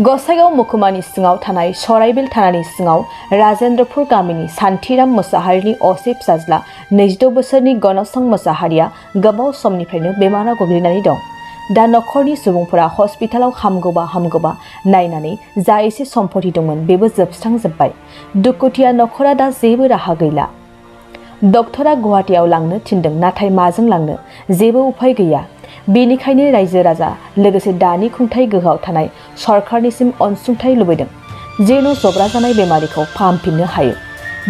गसाइगाव महकुमानि सिङाव थानाय सराइबिल थानानि सिङाव राजेन्द्रपुर गामिनि सान्थिराम मोसाहारिनि असे फिसाज्ला 22 बोसोरनि गनसं मोसाहारिया गोबाव समनिफ्रायनो बेमाराव गोग्लैनानै दं। दा नखरनि सुबुंफोरा हस्पिटालाव हामगौबा नायनानै जा एसे सम्पति दंमोन बेबो जोबस्रांजोब्बाय। दुखुथिया नखरा दा जेबो राहा गैला। डक्टरा गुवाहाटीयाव लांनो थिनदों, नाथाय माजों लांनो जेबो उपाय गैया। बेनिखायनो रायजो राजा लोगोसे दानि खुंथाय गोहोआव थानाय सरकारनिसिम अनसुंथाइ लुबैदों, जेन' जब्रा जानाय बेमारिखौ फाहामफिननो हायो।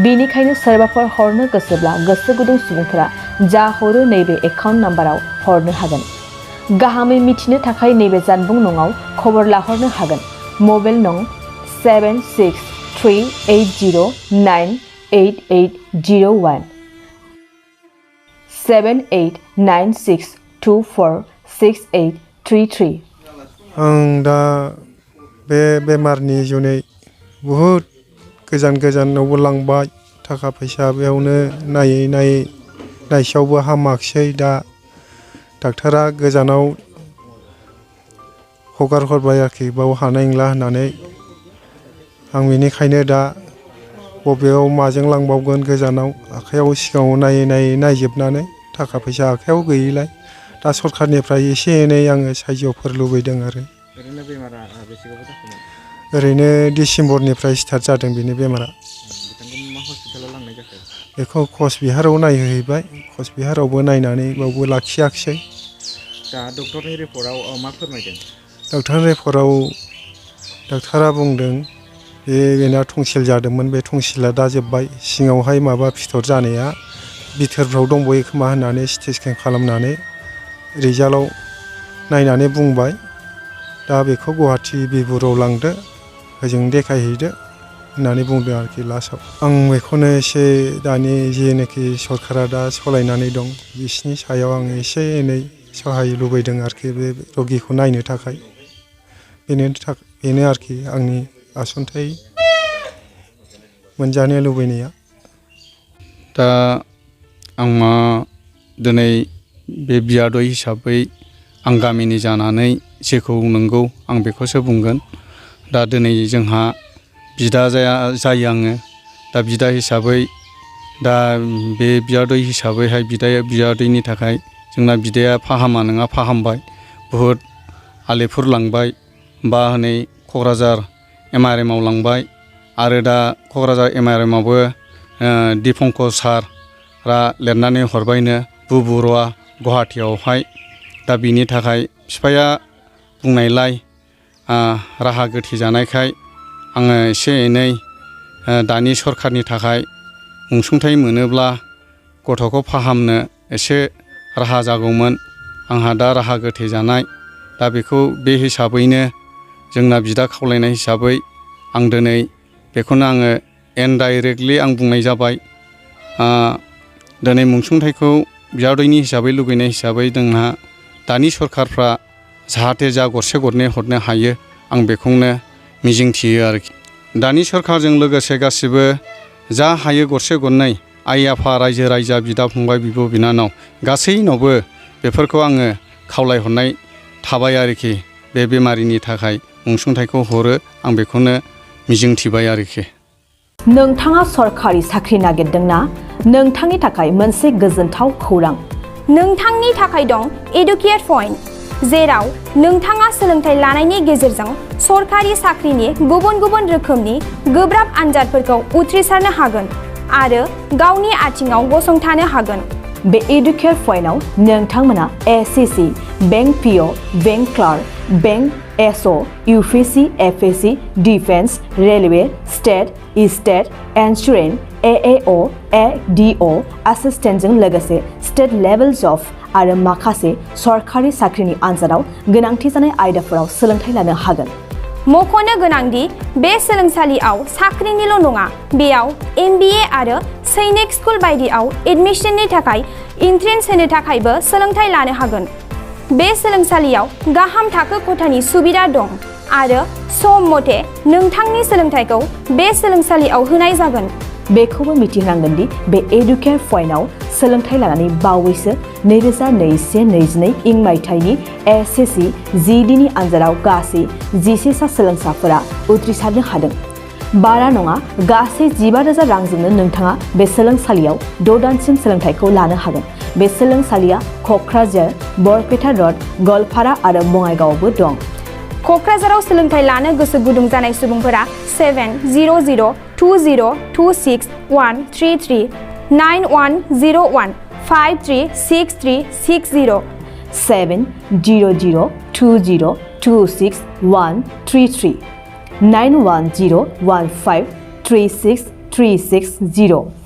बेनिखायनो सोरबाफोर हरनो गोसोब्ला गोसो गुदुं सुबुंफोरा जा हरो नैबे एकाउन्ट नाम्बाराव हरनो हागोन। गाहामै मिथिनो थाखाय नैबे जानबुं नङाव खबर लाहरनो हागोन। मबाइल नं 7838098801 7896246833। आं दा बे बेमारनि जुनै बहुद गोजानावबो लांबाय, थाखा फैसा बेयावनो नायै नायसेयावबो हामाखिसै। दा डाक्टारा गोजानाव हगार हरबाय आरोखि, बाव हानाय नंला होननानै। आं बेनिखायनो दा बबेयाव माजों लांबावगोन गोजानाव। आखाइयाव सिगाङाव नायै नायजोबनानै थाखा फैसा आखाइयाव गैयैलाय दा सरखारनिफ्राय एसे एनै आङो साहाय्यफोर लुबैदों आरो। ओरैनो बेमारा बेसे गोबाव जाखोमोन? ओरैनो डिसेम्बरनिफ्राय स्टार्ट जादों बेनि बेमारा। बिथांखौ मा हस्पिटालाव लांनाय जाखो? बेखौ कचबिहाराव नायहैबाय। कचबिहारावबो नायनानै बावबो लाखियाखिसै। दा डक्टरनि रिपर्टआव मा फोरमायदों? डक्टरनि रिपर्टआव डाक्टारा बुंदों बेना टंसिल जादोंमोन, बे टंसिला दा जोब्बाय। सिङावहाय माबा फिथर जानाया बिथोरफ्राव दंबयो खोमा होननानै सिटि स्केन खालामनानै रिजाल्टआव नायनानै बुंबाय दा बेखौ गुवाहाटी बिबुराव लांदो, ओजों देखायहैदो होननानै बुंदों आरोखि लास्टआव। आं बेखौनो एसे दानि जेनाखि सरकारा दा सालायनानै दं बिसिनि सायाव आं एसे एनै सहाय लुबैदों आरोखि, बे रगिखौ नायनो थाखाय। बेनो आरोखि आंनि आसुंथाइ मोनजानो लुबैनाया। दा आं दिनै बे बियादै हिसाबै आं गामिनि जानानै जेखौ नंगौ आं बेखौसो बुंगोन। दा दिनै जोंहा बिदा जायो आङो। दा बिदा हिसाबै दा बे बियादै हिसाबैहाय बियादैनि थाखाय जोंना बिदाया फाहामा नङा फाहामबाय। बुहुद आलिपुर लांबाय बा हनै क'क्राझार MRMआव लांबाय। आरो दा क'क्राझार MRMआवबो दिपंकर सारआ लिरनानै हरबायनो बुबुरुवा गुवाहाटीयावहाय। दा बिनि थाखाय बिफाया बुंनायलाय राहा गोथे जानायखाय आङो एसे एनै दानि सरखारनि थाखाय अनसुंथाइ मोनोब्ला गथ'खौ फाहामनो एसे राहा जागौमोन। आंहा दा राहा गोथे जानाय, दा बेखौ बे हिसाबैनो जोंना बिदा खावलायनाय हिसाबै आं दिनै बेखौनो आङो इनडाइरेक्टलि आं बुंनाय जाबाय। दिनै अनसुंथाइखौ बियादैनि हिसाबै लुगैनाय हिसाबै जोंहा दानि सरखारफ्रा जाहाथे जा गरसे गरनै हरनो हायो आं बेखौनो मिजिंथियो आरोखि। दानि सरखारजों लोगोसे गासिबो जा हायो गरसे गरनै आइ आफा रायजो राजा बिदा फंबाय बिब' बिनानाव गासैनावबो बेफोरखौ आङो खावलायहरनाय थाबाय आरोखि। बे बेमारिनि थाखाय अनसुंथाइखौ हरो आं बेखौनो मिजिंथिबाय आरोखि। नोंथाङा सरकारि साख्रि नागिरदोंना? नोंथांनि थाखाय मोनसे गोजोनथाव खौरां। नोंथांनि थाखाय दं एडुकेट पइन्ट, जेराव नोंथाङा सोलोंथाइ लानायनि गेजेरजों सरकारि साख्रिनि गुबुन गुबुन रोखोमनि गोब्राब आनजादफोरखौ उथ्रिसारनो हागोन आरो गावनि आथिङाव गसंथानो हागोन। बे एडुकेट पइन्टआव नोंथांमोना SCC, bank PO, bank clerk, bank SO, UPSC, FSC, defence, railway, state insurance, AAO, ADO एसिस्टेन्टजों लोगोसे स्टेट लेभेल जब आरो माखासे सरकारि साख्रिनि आनजादाव गोनांथि जानाय आयदाफोराव सोलोंथाइ लानो हागोन। मख'नो गोनांदि बे सोलोंसालियाव साख्रिनिल' नङा, बेयाव MBA आरो सैनिक स्कुल बायदियाव एडमिशननि थाखाय एन्ट्रेन्स होनो थाखायबो सोलोंथाइ लानो हागोन। बे सोलोंसालियाव गाहाम थाखो खथानि सुबिदा दं आरो सम मथे नोंथांनि सोलोंथाइखौ बे सोलोंसालियाव होनाय जागोन। बेखौबो मिथिनांगोन दि बे एडुकेट पइन्टआव सोलोंथाइ लानानै बावैसो 2021-22 इं मायथाइनि IFSC GD नि आन्जादाव गासै 11 सा सोलोंसाफोरा उथ्रिसारनो हादों। बारा नङा गासै 15,000 रांजोंनो नोंथाङा बे सोलोंसालियाव 6 दानसिम सोलोंथाइखौ लानो हागोन। बे सोलोंसालिया क'क्राझार, बरपेटा र'ड, गवालपारा आरो बङाइगावआवबो दं। क'क्राझाराव सोलोंथाइ लानो गोसो गुदुं जानाय सुबुंफोरा 700-226-133 9101-536360 700-226-133 9101536360